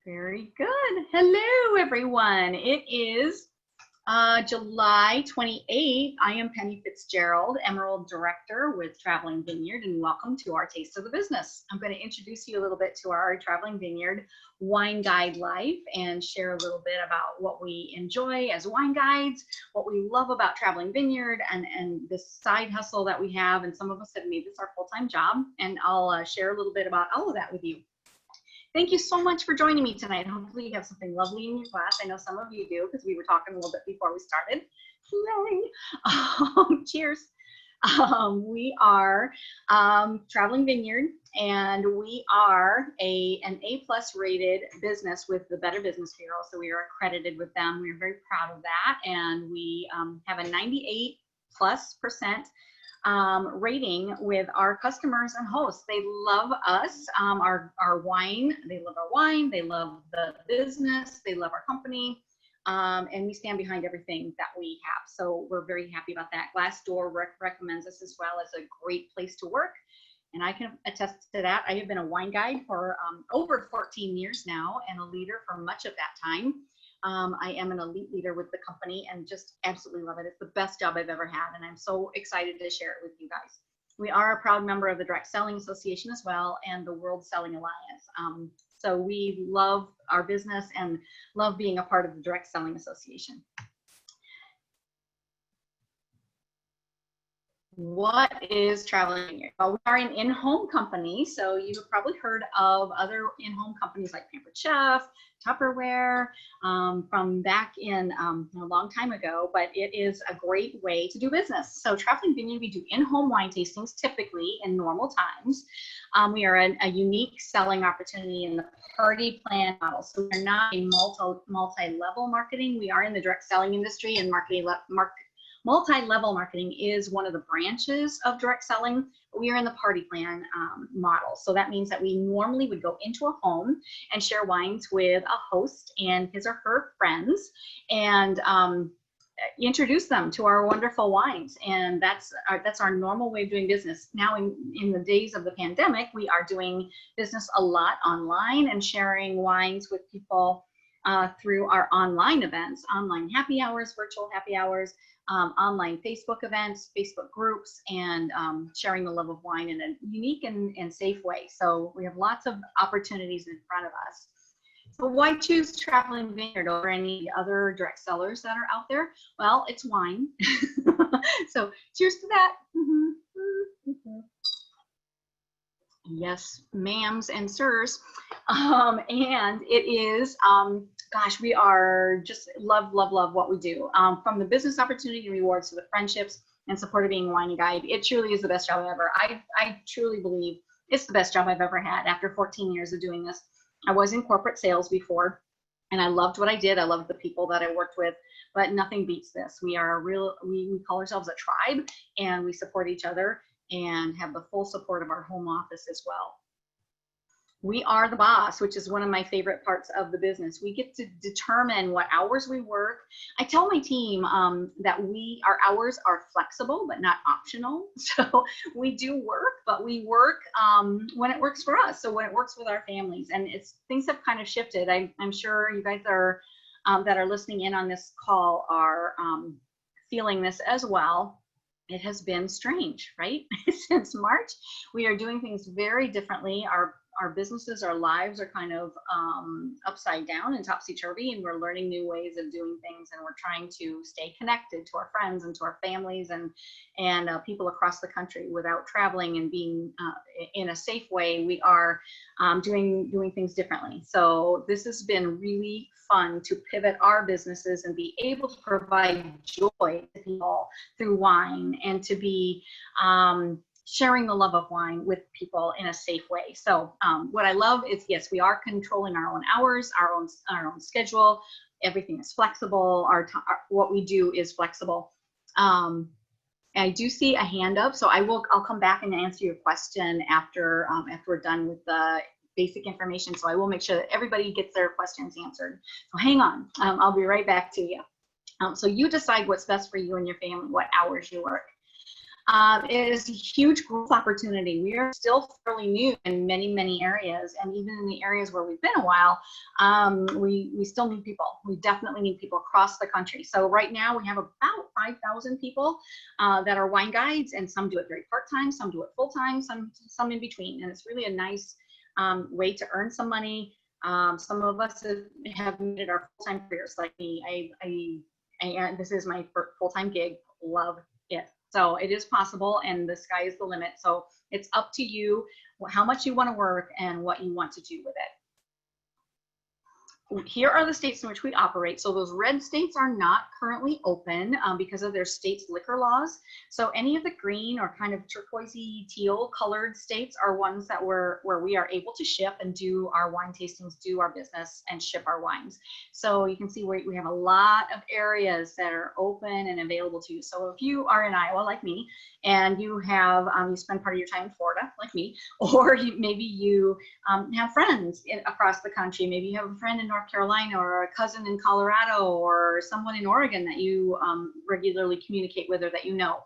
Very good. Hello, everyone. It is July 28th. I am Penny Fitzgerald, Emerald Director with Traveling Vineyard, and welcome to our Taste of the Business. I'm going to introduce you a little bit to our Traveling Vineyard wine guide life and share a little bit about what we enjoy as wine guides, what we love about Traveling Vineyard, and this side hustle that we have. And some of us have made this our full-time job, and I'll share a little bit about all of that with you. Thank you so much for joining me tonight. Hopefully you have something lovely in your glass. I know some of you do because we were talking a little bit before we started. Yay! Cheers. We are Traveling Vineyard, and we are an A+ rated business with the Better Business Bureau. So we are accredited with them. We're very proud of that, and we have a 98+% rating with our customers and hosts. They love us, our wine. They love our wine. They love the business. They love our company. And we stand behind everything that we have. So we're very happy about that. Glassdoor recommends us as well as a great place to work. And I can attest to that. I have been a wine guide for over 14 years now and a leader for much of that time. I am an elite leader with the company and just absolutely love it. It's the best job I've ever had, and I'm so excited to share it with you guys. We are a proud member of the Direct Selling Association as well and the World Selling Alliance. So we love our business and love being a part of the Direct Selling Association. What is Traveling Vineyard? Well, we are an in-home company, so you've probably heard of other in-home companies like Pampered Chef, Tupperware, from back in a long time ago, but it is a great way to do business. So Traveling Vineyard, we do in-home wine tastings typically in normal times. We are a unique selling opportunity in the party plan model. So we're not a multi-level marketing. We are in the direct selling industry, and multi-level marketing is one of the branches of direct selling. We are in the party plan model. So that means that we normally would go into a home and share wines with a host and his or her friends and introduce them to our wonderful wines. And that's our normal way of doing business. Now in the days of the pandemic, we are doing business a lot online and sharing wines with people through our online events, online happy hours, virtual happy hours, online Facebook events, Facebook groups, and sharing the love of wine in a unique and safe way. So we have lots of opportunities in front of us. So why choose Traveling Vineyard over any other direct sellers that are out there? Well, it's wine. So cheers to that. Yes, ma'ams and sirs. And it is, gosh, we are just love what we do. From the business opportunity rewards to the friendships and support of being a wine guide, it truly is the best job ever. I truly believe it's the best job I've ever had after 14 years of doing this. I was in corporate sales before, and I loved what I did. I loved the people that I worked with, but nothing beats this. We are we call ourselves a tribe, and we support each other and have the full support of our home office as well. We are the boss, which is one of my favorite parts of the business. We get to determine what hours we work. I tell my team that our hours are flexible, but not optional. So we do work, but we work when it works for us. So when it works with our families, and things have kind of shifted. I'm sure you guys are that are listening in on this call are feeling this as well. It has been strange, right? Since March, we are doing things very differently. Our businesses, our lives are kind of upside down and topsy-turvy, and we're learning new ways of doing things, and we're trying to stay connected to our friends and to our families and people across the country without traveling and being in a safe way. We are doing things differently. So this has been really fun to pivot our businesses and be able to provide joy to people through wine and to be sharing the love of wine with people in a safe way. So what I love is, yes, we are controlling our own hours, our own schedule. Everything is flexible. What we do is flexible. I do see a hand up, so I'll come back and answer your question after we're done with the basic information. So I will make sure that everybody gets their questions answered. So hang on, I'll be right back to you. So you decide what's best for you and your family, what hours you work. It is a huge growth opportunity. We are still fairly new in many, many areas, and even in the areas where we've been a while, we still need people. We definitely need people across the country. So right now we have about 5,000 people that are wine guides, and some do it very part-time, some do it full-time, some in between, and it's really a nice way to earn some money. Some of us have made it our full-time careers, like me. This is my full-time gig. Love it. So it is possible, and the sky is the limit. So it's up to you how much you want to work and what you want to do with it. Here are the states in which we operate. So those red states are not currently open because of their state's liquor laws. So any of the green or kind of turquoisey teal colored states are ones that where we are able to ship and do our wine tastings, do our business, and ship our wines. So you can see we have a lot of areas that are open and available to you. So if you are in Iowa like me, and you have you spend part of your time in Florida like me, or maybe you have friends across the country. Maybe you have a friend in North Carolina, or a cousin in Colorado, or someone in Oregon that you regularly communicate with, or that you know.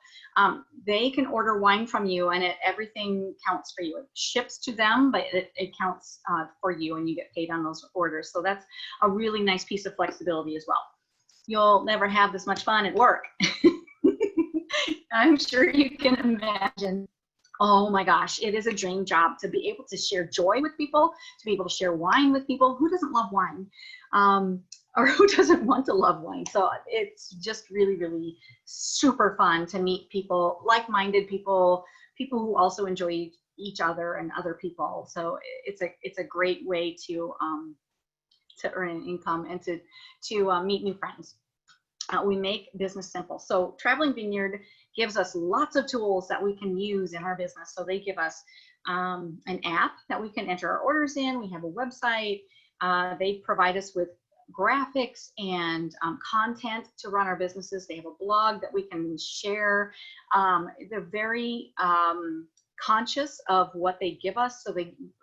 They can order wine from you, and everything counts for you. It ships to them, but it counts for you, and you get paid on those orders. So that's a really nice piece of flexibility as well. You'll never have this much fun at work. I'm sure you can imagine. Oh my gosh, it is a dream job to be able to share joy with people, to be able to share wine with people. Who doesn't love wine? Or who doesn't want to love wine? So it's just really, really super fun to meet people, like-minded people, people who also enjoy each other and other people. So it's a great way to earn an income and to meet new friends. We make business simple. So Traveling Vineyard gives us lots of tools that we can use in our business. So they give us an app that we can enter our orders in. We have a website. They provide us with graphics and content to run our businesses. They have a blog that we can share. They're very conscious of what they give us. So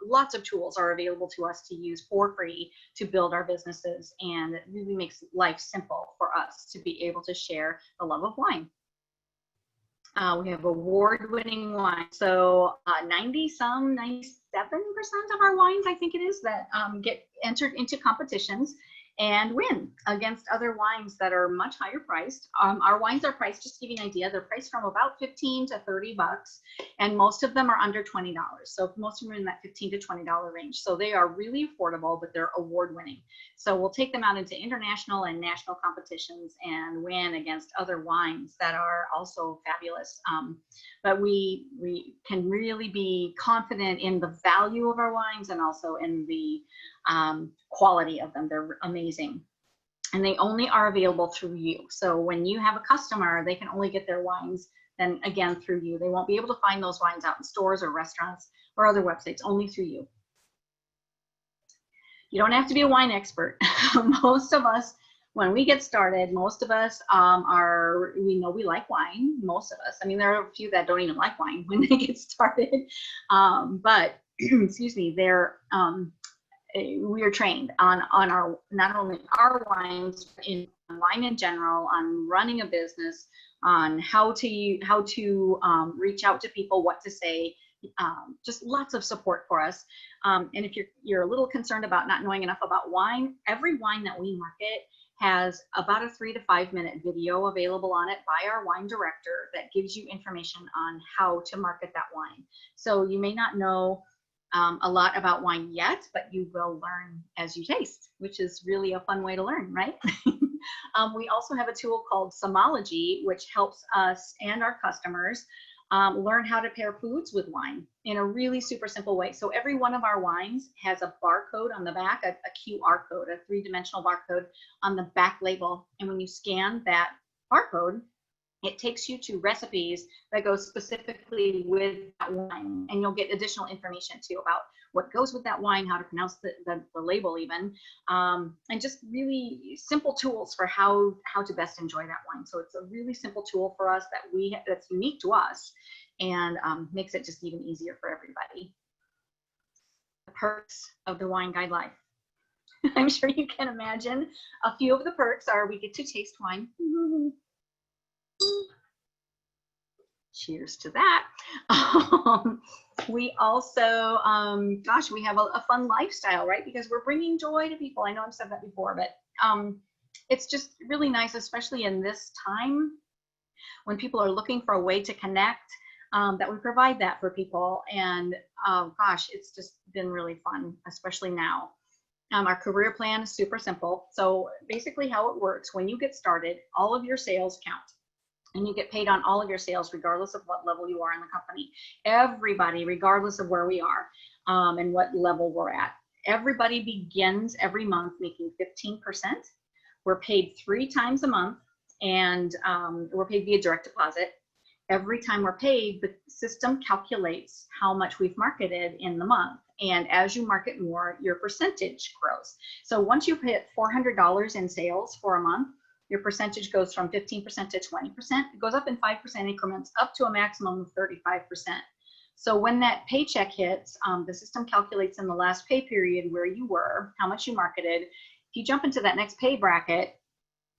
lots of tools are available to us to use for free to build our businesses, and it really makes life simple for us to be able to share the love of wine. We have award-winning wine. So 97% of our wines, I think it is, that get entered into competitions and win against other wines that are much higher priced. Our wines are priced, just to give you an idea, they're priced from about $15 to $30, and most of them are under $20. So most of them are in that $15 to $20 range. So they are really affordable, but they're award winning. So we'll take them out into international and national competitions and win against other wines that are also fabulous. But we can really be confident in the value of our wines and also in the quality of them. They're amazing, and they only are available through you. So when you have a customer, they can only get their wines then again through you. They won't be able to find those wines out in stores or restaurants or other websites, only through you. You don't have to be a wine expert. Most of us, when we get started, most of us we know we like wine. Most of us, I mean, there are a few that don't even like wine when they get started, but excuse me, we are trained on our, not only our wines, but in wine in general, on running a business, on how to reach out to people, what to say, just lots of support for us. And if you're a little concerned about not knowing enough about wine, every wine that we market has about a 3 to 5 minute video available on it by our wine director that gives you information on how to market that wine. So you may not know a lot about wine yet, but you will learn as you taste, which is really a fun way to learn, right? We also have a tool called Somology, which helps us and our customers learn how to pair foods with wine in a really super simple way. So every one of our wines has a barcode on the back, a QR code, a 3-dimensional barcode on the back label. And when you scan that barcode, it takes you to recipes that go specifically with that wine, and you'll get additional information too about what goes with that wine, how to pronounce the label even, and just really simple tools for how to best enjoy that wine. So it's a really simple tool for us that's unique to us, and makes it just even easier for everybody. The perks of the Wine Guide life. I'm sure you can imagine a few of the perks are we get to taste wine. cheers to that. We also, gosh, we have a fun lifestyle, right? Because we're bringing joy to people. I know I've said that before, but it's just really nice, especially in this time when people are looking for a way to connect, that we provide that for people. And gosh, it's just been really fun, especially now. Our career plan is super simple. So basically how it works, when you get started, all of your sales count. And you get paid on all of your sales, regardless of what level you are in the company. Everybody, regardless of where we are and what level we're at. Everybody begins every month making 15%. We're paid 3 times a month, and we're paid via direct deposit. Every time we're paid, the system calculates how much we've marketed in the month. And as you market more, your percentage grows. So once you've hit $400 in sales for a month, your percentage goes from 15% to 20%. It goes up in 5% increments up to a maximum of 35%. So when that paycheck hits, the system calculates in the last pay period where you were, how much you marketed. If you jump into that next pay bracket,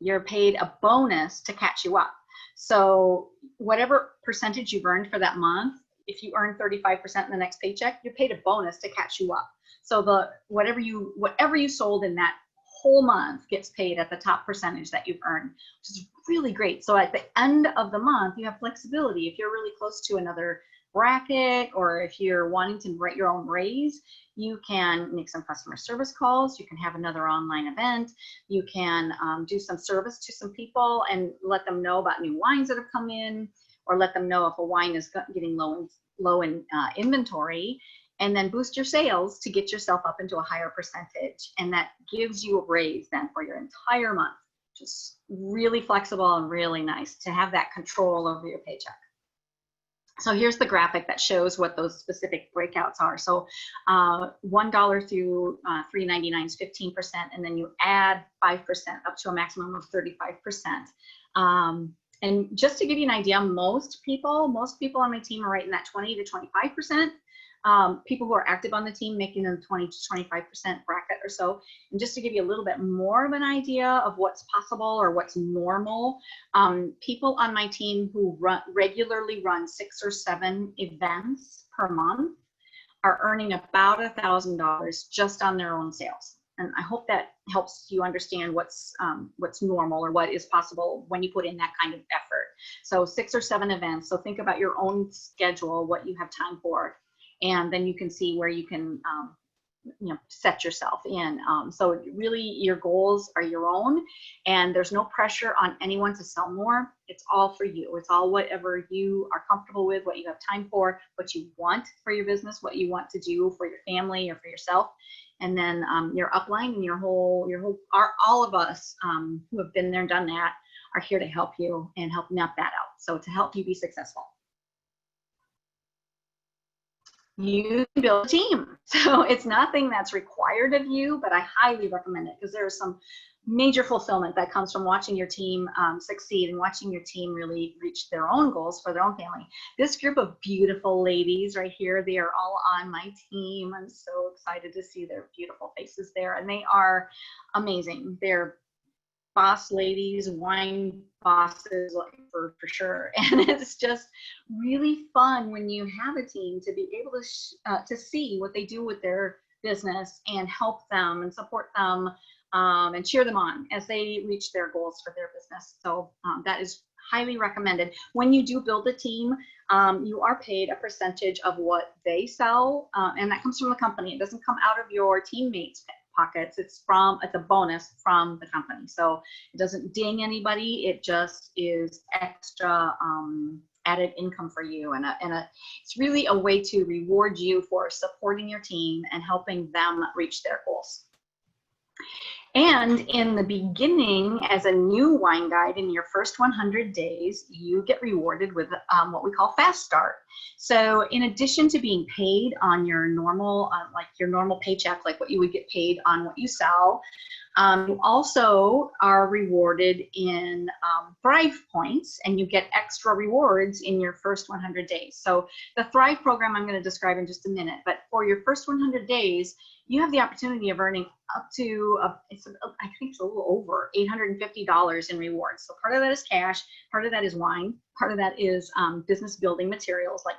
you're paid a bonus to catch you up. So whatever percentage you've earned for that month, if you earn 35% in the next paycheck, you're paid a bonus to catch you up. So the whatever you sold in that whole month gets paid at the top percentage that you've earned, which is really great. So at the end of the month, you have flexibility. If you're really close to another bracket, or if you're wanting to write your own raise, you can make some customer service calls. You can have another online event. You can do some service to some people and let them know about new wines that have come in, or let them know if a wine is getting low in inventory. And then boost your sales to get yourself up into a higher percentage. And that gives you a raise then for your entire month. Just really flexible and really nice to have that control over your paycheck. So here's the graphic that shows what those specific breakouts are. So $1 through $3.99 is 15%, and then you add 5% up to a maximum of 35%. And just to give you an idea, most people on my team are right in that 20 to 25%. People who are active on the team making them 20 to 25% bracket or so. And just to give you a little bit more of an idea of what's possible or what's normal, people on my team who regularly run 6 or 7 events per month are earning about $1,000 just on their own sales. And I hope that helps you understand what's normal or what is possible when you put in that kind of effort. So 6 or 7 events. So think about your own schedule, what you have time for. And then you can see where you can set yourself in. So really your goals are your own, and there's no pressure on anyone to sell more. It's all for you. It's all whatever you are comfortable with, what you have time for, what you want for your business, what you want to do for your family or for yourself. And then your upline and all of us who have been there and done that are here to help you and help map that out. So to help you be successful. You can build a team. So it's nothing that's required of you, but I highly recommend it because there's some major fulfillment that comes from watching your team succeed and watching your team really reach their own goals for their own family. This group of beautiful ladies right here, they are all on my team. I'm so excited to see their beautiful faces there, and they are amazing. They're boss ladies, wine bosses for sure. And it's just really fun when you have a team to be able to see what they do with their business and help them and support them and cheer them on as they reach their goals for their business. So that is highly recommended. When you do build a team, you are paid a percentage of what they sell, and that comes from the company. It doesn't come out of your teammates' pockets. It's a bonus from the company. So it doesn't ding anybody. It just is extra added income for you. And it's really a way to reward you for supporting your team and helping them reach their goals. And in the beginning, as a new wine guide in your first 100 days, you get rewarded with what we call Fast Start. So in addition to being paid on your normal, your normal paycheck, like what you would get paid on what you sell, You also are rewarded in Thrive points, and you get extra rewards in your first 100 days. So the Thrive program I'm going to describe in just a minute, but for your first 100 days, you have the opportunity of earning up to, I think it's a little over $850 in rewards. So part of that is cash, part of that is wine, part of that is business building materials, like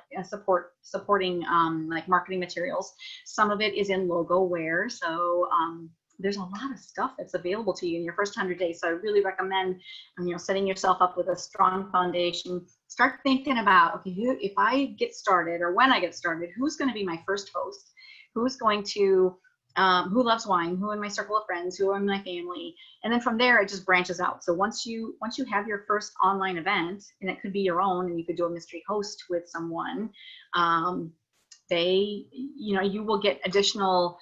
supporting like marketing materials. Some of it is in logo wear. So there's a lot of stuff that's available to you in your first 100 days. So I really recommend, setting yourself up with a strong foundation. Start thinking about, okay, if I get started, or when I get started, who's going to be my first host? Who's going to, who loves wine? Who in my circle of friends? Who in my family? And then from there, it just branches out. So once you have your first online event, and it could be your own, and you could do a mystery host with someone, you will get additional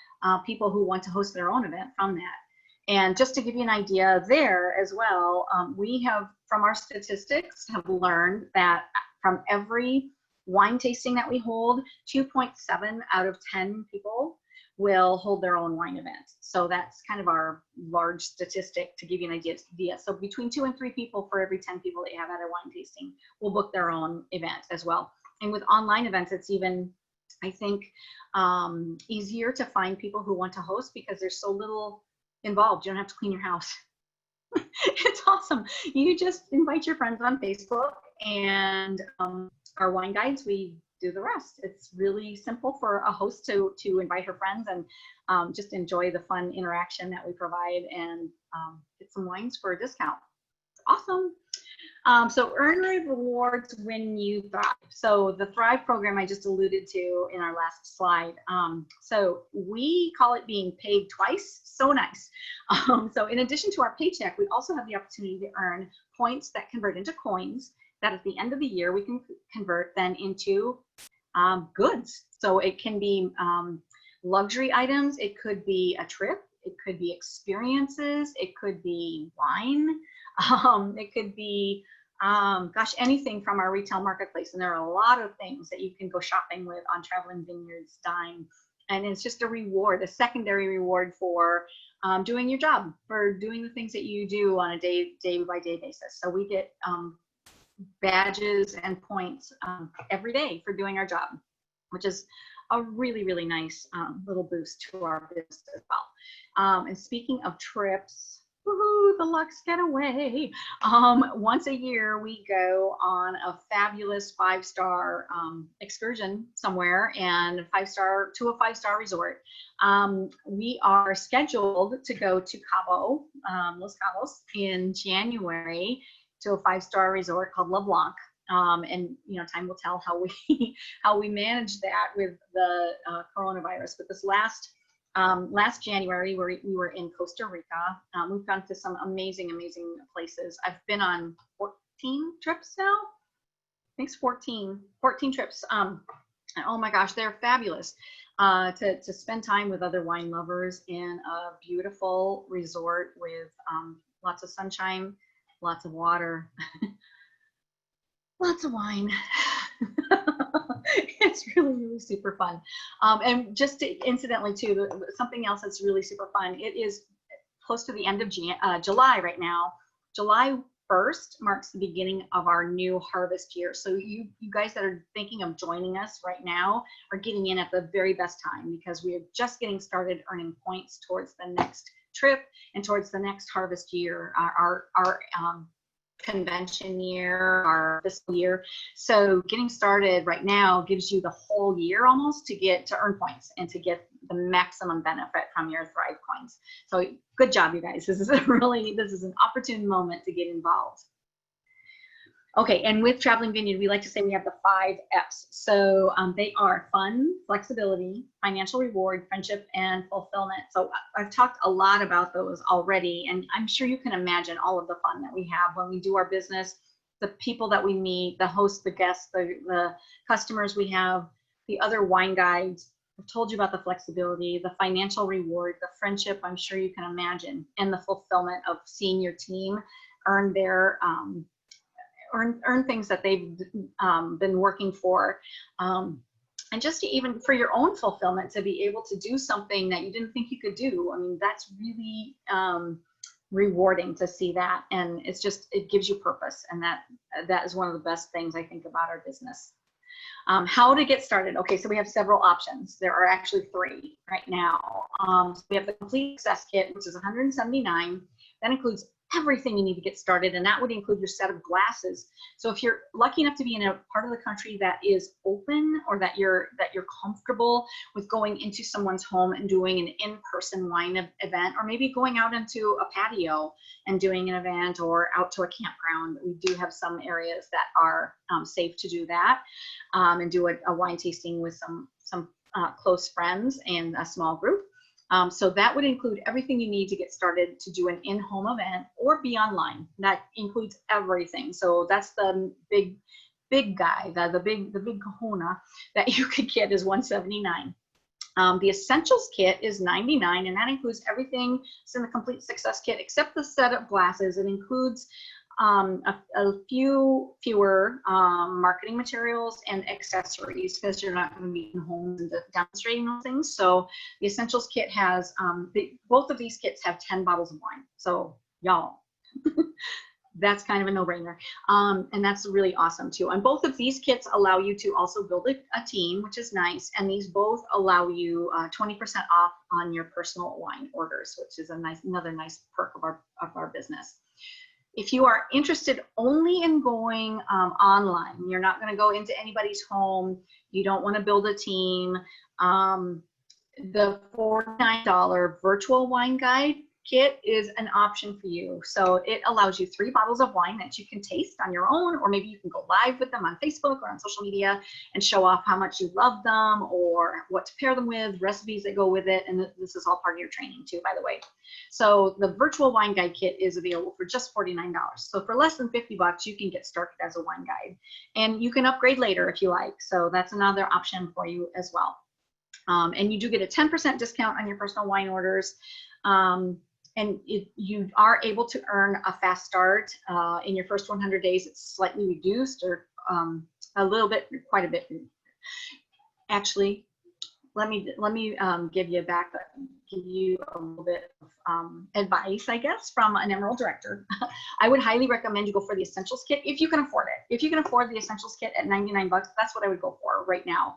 people who want to host their own event from that. And just to give you an idea there as well, we have, from our statistics, have learned that from every wine tasting that we hold, 2.7 out of 10 people will hold their own wine event. So that's kind of our large statistic to give you an idea. So between 2 and 3 people for every 10 people that you have at a wine tasting will book their own event as well. And with online events, it's even, I think, easier to find people who want to host because there's so little involved. You don't have to clean your house. It's awesome. You just invite your friends on Facebook, and our wine guides, we do the rest. It's really simple for a host to invite her friends and just enjoy the fun interaction that we provide, and get some wines for a discount. Awesome. So earn rewards when you thrive. So the Thrive program I just alluded to in our last slide. So we call it being paid twice. So nice. So in addition to our paycheck, we also have the opportunity to earn points that convert into coins that at the end of the year we can convert then into goods. So it can be luxury items. It could be a trip. It could be experiences. It could be wine. It could be, anything from our retail marketplace. And there are a lot of things that you can go shopping with on Traveling Vineyard's dime. And it's just a reward, a secondary reward for doing your job, for doing the things that you do on a day-by-day basis. So we get badges and points every day for doing our job, which is a really, really nice little boost to our business as well. And speaking of trips, woohoo, the Luxe Getaway. Once a year, we go on a fabulous 5-star excursion somewhere, and a 5-star resort. We are scheduled to go to Cabo, Los Cabos, in January to a 5-star resort called Le Blanc. And time will tell how we manage that with the coronavirus. But this last January, we were in Costa Rica. We've gone to some amazing places. I've been on 14 trips now. I think it's 14 trips. And oh my gosh, they're fabulous. To spend time with other wine lovers in a beautiful resort with lots of sunshine, lots of water, lots of wine. It's really, really super fun. And just incidentally too, something else that's really super fun, it is close to the end of July right now. July 1st marks the beginning of our new harvest year. So you guys that are thinking of joining us right now are getting in at the very best time, because we are just getting started earning points towards the next trip and towards the next harvest year, our convention year, our fiscal year. So getting started right now gives you the whole year almost to earn points and to get the maximum benefit from your Thrive coins. So good job, you guys. This is an opportune moment to get involved. Okay, and with Traveling Vineyard, we like to say we have the 5 F's. So they are fun, flexibility, financial reward, friendship, and fulfillment. So I've talked a lot about those already, and I'm sure you can imagine all of the fun that we have when we do our business, the people that we meet, the hosts, the guests, the customers we have, the other wine guides. I've told you about the flexibility, the financial reward, the friendship, I'm sure you can imagine, and the fulfillment of seeing your team earn their earn things that they've been working for. And just to even for your own fulfillment, to be able to do something that you didn't think you could do. I mean, that's really rewarding to see that. And it's just, it gives you purpose. And that is one of the best things I think about our business. How to get started. Okay, so we have several options. There are actually 3 right now. So we have the Complete Success Kit, which is $179. That includes everything you need to get started, and that would include your set of glasses. So if you're lucky enough to be in a part of the country that is open, or that you're comfortable with going into someone's home and doing an in-person wine event, or maybe going out into a patio and doing an event, or out to a campground, we do have some areas that are safe to do that, and do a wine tasting with some close friends and a small group. So that would include everything you need to get started to do an in-home event or be online. That includes everything. So that's the big guy, the big kahuna that you could get is $179. The Essentials Kit is $99, and that includes everything that's in the Complete Success Kit except the set of glasses. It includes a fewer marketing materials and accessories, because you're not going to be in homes and demonstrating those things. So the Essentials Kit has, both of these kits have 10 bottles of wine. So y'all, that's kind of a no-brainer. And that's really awesome too. And both of these kits allow you to also build a team, which is nice. And these both allow you 20% off on your personal wine orders, which is another nice perk of our business. If you are interested only in going online, you're not going to go into anybody's home, you don't want to build a team, the $49 virtual wine guide kit is an option for you. So it allows you 3 bottles of wine that you can taste on your own, or maybe you can go live with them on Facebook or on social media and show off how much you love them, or what to pair them with, recipes that go with it. And this is all part of your training too, by the way. So the virtual wine guide kit is available for just $49. So for less than $50, you can get started as a wine guide, and you can upgrade later if you like. So that's another option for you as well. And you do get a 10% discount on your personal wine orders. And you are able to earn a fast start in your first 100 days. It's slightly reduced, or a little bit, quite a bit. Actually, let me give you a little bit of advice, I guess, from an Emerald director. I would highly recommend you go for the Essentials Kit if you can afford it. If you can afford the Essentials Kit at $99, that's what I would go for right now,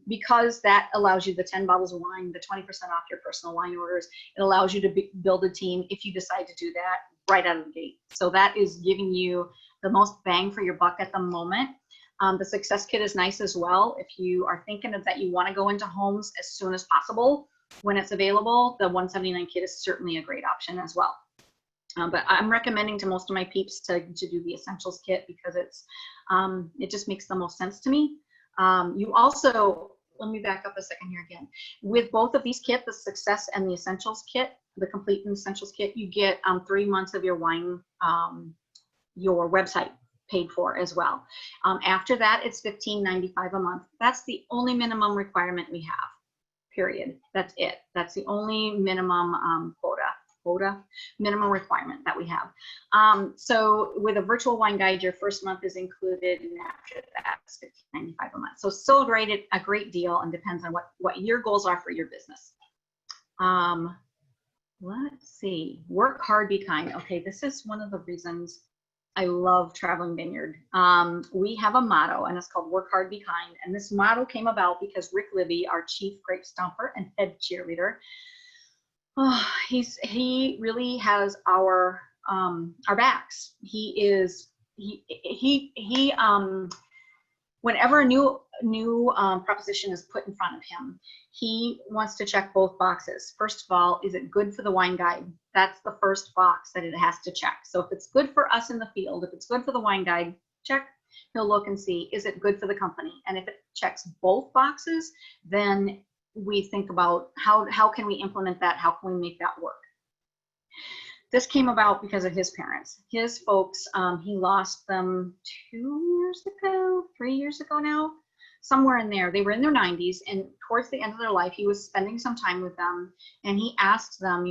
because that allows you the 10 bottles of wine, the 20% off your personal wine orders. It allows you to build a team if you decide to do that right out of the gate. So that is giving you the most bang for your buck at the moment. The Success Kit is nice as well. If you are thinking that you want to go into homes as soon as possible when it's available, the $179 kit is certainly a great option as well. But I'm recommending to most of my peeps to do the Essentials Kit, because it just makes the most sense to me. You also, let me back up a second here again. With both of these kits, the Success and the Essentials Kit, the Complete and Essentials Kit, you get 3 months of your wine, your website paid for as well. After that, it's $15.95 a month. That's the only minimum requirement we have, period. That's it. That's the only minimum minimum requirement that we have. So with a virtual wine guide, your first month is included, and after that, it's $15.95 a month. So still a great deal, and depends on what your goals are for your business. Let's see, work hard, be kind. Okay, this is one of the reasons I love Traveling Vineyard. We have a motto, and it's called Work Hard, Be Kind. And this motto came about because Rick Libby, our chief grape stomper and head cheerleader, he really has our backs. Whenever a new proposition is put in front of him, he wants to check both boxes. First of all, is it good for the wine guide? That's the first box that it has to check. So if it's good for us in the field, if it's good for the wine guide, check. He'll look and see, is it good for the company? And if it checks both boxes, then we think about how can we implement that? How can we make that work? This came about because of his parents. His folks, he lost them 3 years ago now, somewhere in there. They were in their 90s, and towards the end of their life, he was spending some time with them, and he asked them,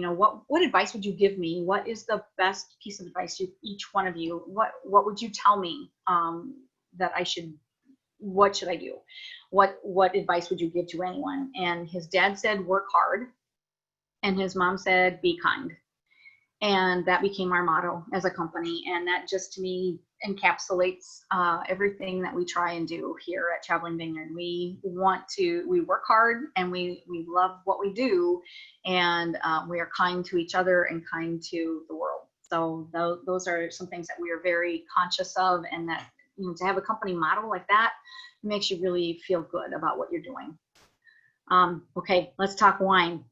what advice would you give me? What is the best piece of advice each one of you? What would you tell me that I should what should I do? What advice would you give to anyone? And his dad said, work hard. And his mom said, be kind. And that became our motto as a company. And that just, to me, encapsulates everything that we try and do here at Traveling Vineyard. We work hard, and we love what we do, and we are kind to each other and kind to the world. So those are some things that we are very conscious of, and that, you know, to have a company motto like that makes you really feel good about what you're doing. Okay, let's talk wine.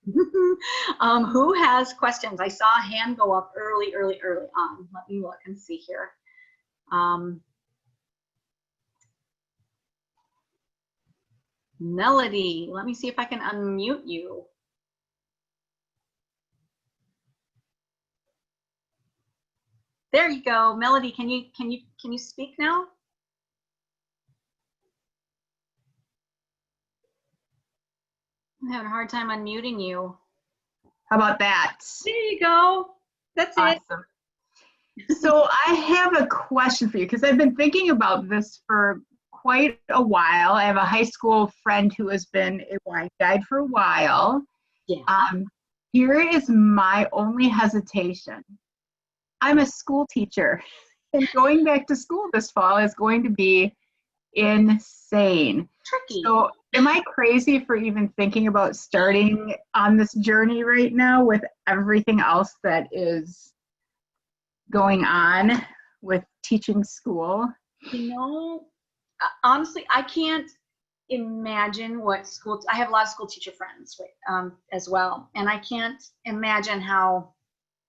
Who has questions? I saw a hand go up early on. Let me look and see here. Melody, let me see if I can unmute you. There you go. Melody, can you speak now? I'm having a hard time unmuting you. How about that? There you go. That's awesome. So I have a question for you, because I've been thinking about this for quite a while. I have a high school friend who has been a wine guide for a while. Yeah. Here is my only hesitation. I'm a school teacher, and going back to school this fall is going to be insane. Tricky. So am I crazy for even thinking about starting on this journey right now with everything else that is going on with teaching school? You know, honestly, I can't imagine what school, I have a lot of school teacher friends as well, and I can't imagine how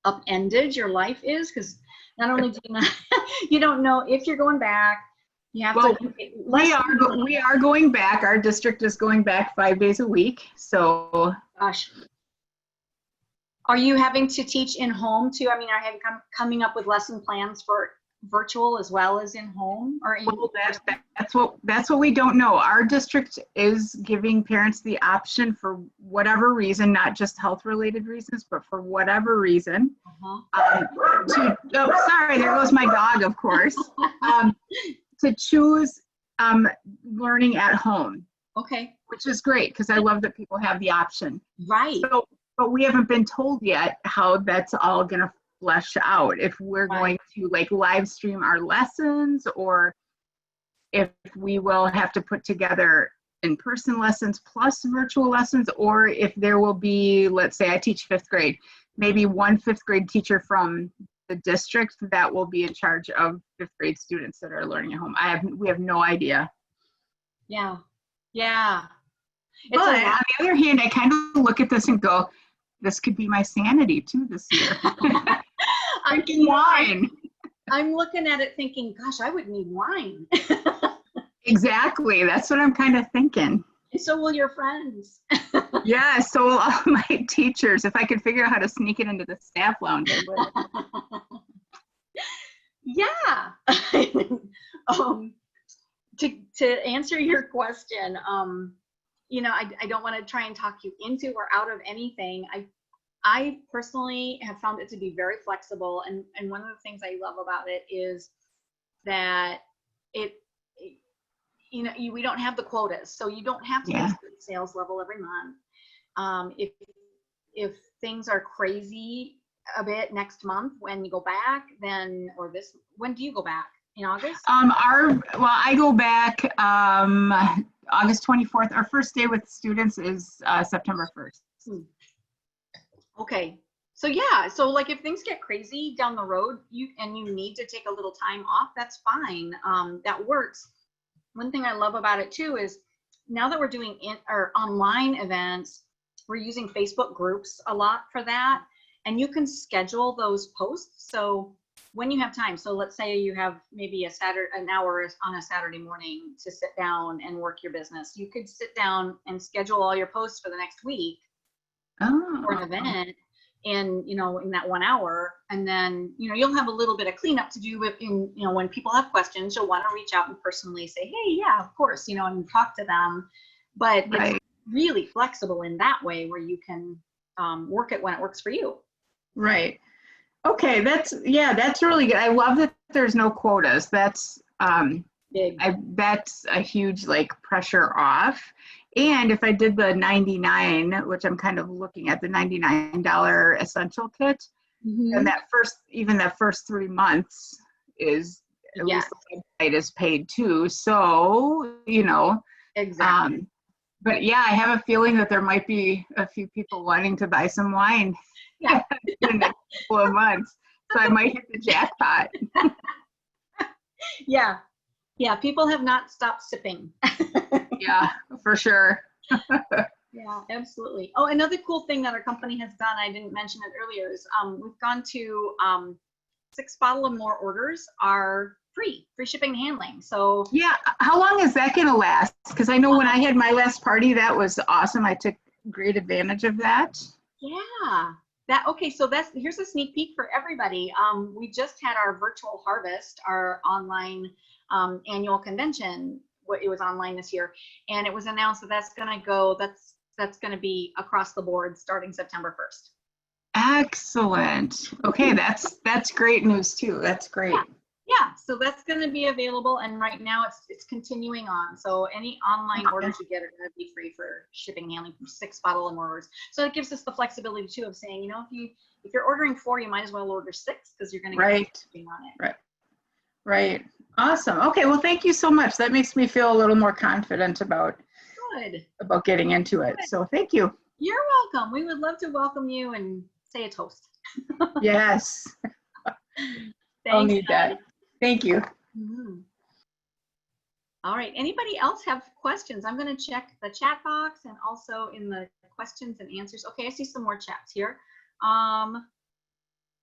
upended your life is, because not only do you not, you don't know if you're going back. You have to. We are going back. Our district is going back 5 days a week. So. Gosh. Are you having to teach in home too? I mean, are you coming up with lesson plans for virtual as well as in home? Or well, that's what we don't know. Our district is giving parents the option, for whatever reason, not just health related reasons, but for whatever reason, sorry, there goes my dog, of course, to choose learning at home. Okay. Which is great, because I love that people have the option. Right. So, but we haven't been told yet how that's all going to flesh out. If we're going to like live stream our lessons, or if we will have to put together in-person lessons plus virtual lessons, or if there will be, let's say I teach 5th grade, maybe one 5th grade teacher from the district that will be in charge of 5th grade students that are learning at home. We have no idea. Yeah. Yeah. But on the other hand, I kind of look at this and go, this could be my sanity too this year. Drinking wine. I'm looking at it thinking, gosh, I would need wine. Exactly. That's what I'm kind of thinking. And so will your friends. Yeah, so will all my teachers. If I could figure out how to sneak it into the staff lounge, I would. Yeah. To answer your question, you know, I don't want to try and talk you into or out of anything. I personally have found it to be very flexible, and one of the things I love about it is that you know, we don't have the quotas, so you don't have to get a certain sales level every month. If things are crazy a bit next month when you go back, then when do you go back? In August? I go back August 24th. Our first day with students is September 1st. Okay. So yeah, so like if things get crazy down the road, you need to take a little time off, that's fine. That works. One thing I love about it too is now that we're doing online events, we're using Facebook groups a lot for that, and you can schedule those posts. So when you have time, so let's say you have maybe an hour on a Saturday morning to sit down and work your business. You could sit down and schedule all your posts for the next week for an event in that 1 hour. And then, you'll have a little bit of cleanup to do when people have questions, you'll want to reach out and personally say, hey, yeah, of course, and talk to them. But it's really flexible in that way where you can work it when it works for you. Right. Okay, that's really good. I love that there's no quotas. That's Big. That's a huge like pressure off. And if I did the 99, which I'm kind of looking at, the $99 essential kit, and even that first 3 months is at least the website is paid too. So, Exactly. but yeah, I have a feeling that there might be a few people wanting to buy some wine Yeah. in the next couple of months. So I might hit the jackpot. Yeah. Yeah. People have not stopped sipping. Yeah, for sure. Yeah, absolutely. Oh, another cool thing that our company has done, I didn't mention it earlier, is we've gone to 6 bottle or more orders are free shipping and handling. So yeah, how long is that going to last? Because I know when I had my last party, that was awesome. I took great advantage of that. Yeah. Okay, so here's a sneak peek for everybody. We just had our virtual harvest, our online annual convention. It was online this year, and it was announced that that's going to be across the board starting September 1st. Excellent. Okay, that's great news too. That's great. Yeah, so that's going to be available, and right now it's continuing on. So any online orders you get are going to be free for shipping and handling from 6 bottle or more orders. So it gives us the flexibility too of saying, if you're ordering 4, you might as well order 6 because you're going to get shipping on it. Right. Awesome. Okay, well, thank you so much. That makes me feel a little more confident about getting into it. So thank you. You're welcome. We would love to welcome you and say a toast. Yes. I'll need that. Thank you. Mm-hmm. All right. Anybody else have questions? I'm going to check the chat box and also in the questions and answers. Okay, I see some more chats here.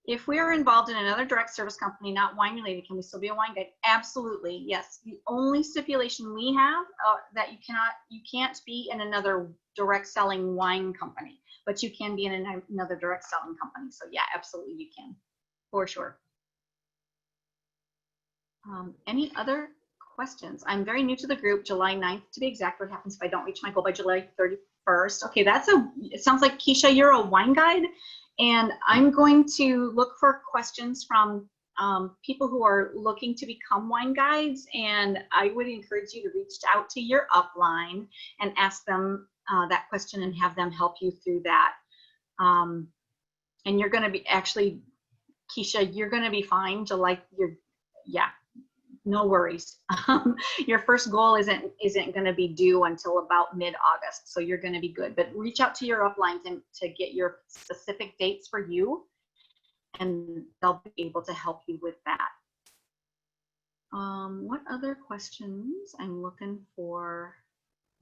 If we are involved in another direct service company, not wine related, can we still be a wine guide? Absolutely, yes. The only stipulation we have that you can't be in another direct selling wine company, but you can be in another direct selling company. So yeah, absolutely you can, for sure. Any other questions? I'm very new to the group, July 9th to be exact. What happens if I don't reach my goal by July 31st? Okay, it sounds like Keisha, you're a wine guide. And I'm going to look for questions from people who are looking to become wine guides. And I would encourage you to reach out to your upline and ask them that question and have them help you through that. And you're going to be Keisha, you're going to be fine. No worries. Your first goal isn't going to be due until about mid-August, so you're going to be good. But reach out to your upline to get your specific dates for you, and they'll be able to help you with that. What other questions? I'm looking for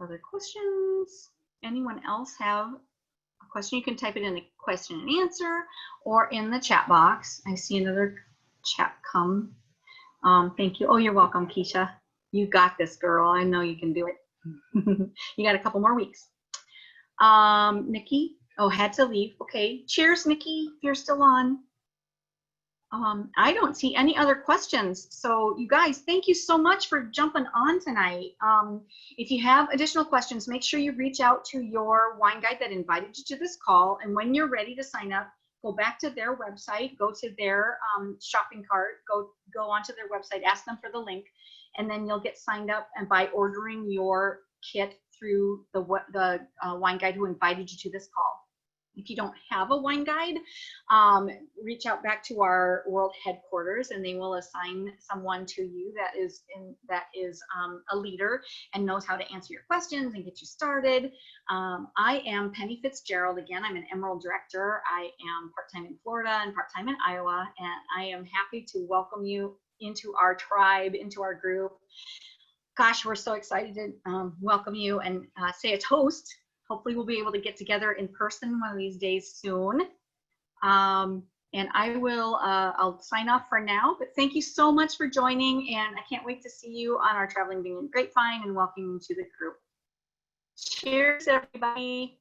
other questions. Anyone else have a question? You can type it in the question and answer or in the chat box. I see another chat come. Thank you. Oh, you're welcome, Keisha. You got this, girl. I know you can do it. You got a couple more weeks. Nikki, had to leave. Okay. Cheers, Nikki, if you're still on. I don't see any other questions. So you guys, thank you so much for jumping on tonight. If you have additional questions, make sure you reach out to your wine guide that invited you to this call. And when you're ready to sign up, go back to their website, go to their shopping cart, go onto their website, ask them for the link, and then you'll get signed up. And by ordering your kit through the wine guide who invited you to this call. If you don't have a wine guide, reach out back to our world headquarters, and they will assign someone to you that is a leader and knows how to answer your questions and get you started. I am Penny Fitzgerald. Again, I'm an Emerald Director. I am part-time in Florida and part-time in Iowa, and I am happy to welcome you into our tribe, into our group. Gosh, we're so excited to welcome you and say a toast. Hopefully we'll be able to get together in person one of these days soon. And I'll sign off for now, but thank you so much for joining, and I can't wait to see you on our Traveling Vineyard Grapevine and welcome you to the group. Cheers, everybody.